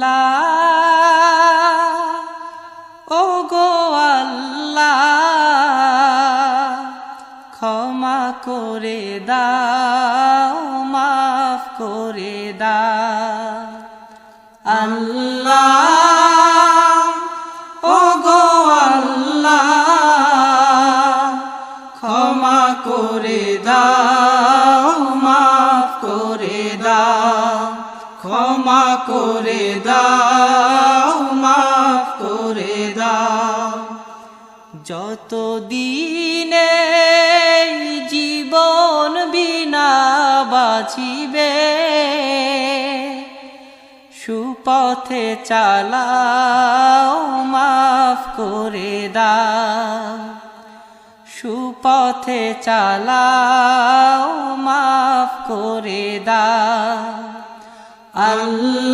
আল্লাহ ও গো আল্লাহ ক্ষমা করে দাও মাফ করে দাও আল্লাহ ও গো আল্লাহ ক্ষমা করে দাও মাফ করে দাও ক্ষমা করে দাও মাফ করে দাও যত দিনে জীবন বিনা বাঁচিবে সুপথে চালাও মাফ করে দাও সুপথে চালাও মাফ করে দাও আল্লাহ।